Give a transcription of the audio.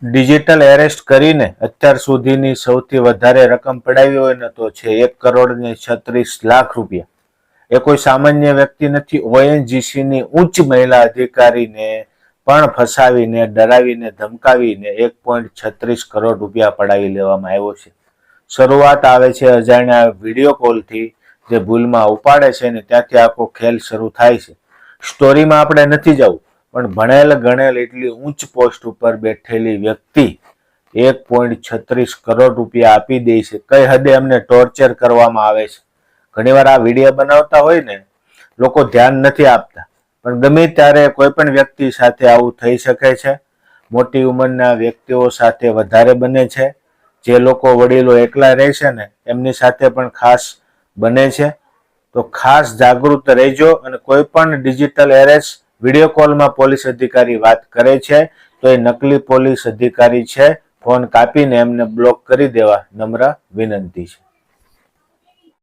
Digital arrest કરીને અત્યાર સુધીની સૌથી વધારે રકમ પડાવી હોય ને તો છે 1,36,00,000 રૂપિયા. એ કોઈ સામાન્ય વ્યક્તિ નથી. ઓએનજીસીની ઉચ્ચ મહિલા અધિકારીને પણ ફસાવીને, ડરાવીને, ધમકાવીને 1.36 કરોડ રૂપિયા પડાવી લેવામાં આવ્યો છે. શરૂઆત આવે છે અજાણ્યા વિડીયો કોલથી, જે ભૂલમાં ઉપાડે છે ને ત્યાંથી આખો ખેલ શરૂ થાય છે. સ્ટોરીમાં આપણે નથી જવું, પણ ભણેલ ગણેલ એટલી ઉચ્ચ પોસ્ટ ઉપર બેઠેલી વ્યક્તિ 1.36 કરોડ રૂપિયા આપી દે છે. કઈ હદે અમને ટોર્ચર કરવામાં આવે છે. ઘણીવાર આ વિડીયો બનાવતા હોય ને લોકો ધ્યાન નથી આપતા, પણ ગમે ત્યારે કોઈ પણ વ્યક્તિ સાથે આવું થઈ શકે છે. મોટી ઉંમરના વ્યક્તિઓ સાથે વધારે બને છે. જે લોકો વડીલો એકલા રહે છે ને એમની સાથે પણ ખાસ બને છે. તો ખાસ જાગૃત રહેજો. અને કોઈ પણ ડિજિટલ એરેસ્ટ વિડીયો કોલમાં પોલીસ અધિકારી વાત કરે છે તો એ નકલી પોલીસ અધિકારી છે. ફોન કાપીને એમને બ્લોક કરી દેવા નમ્ર વિનંતી છે.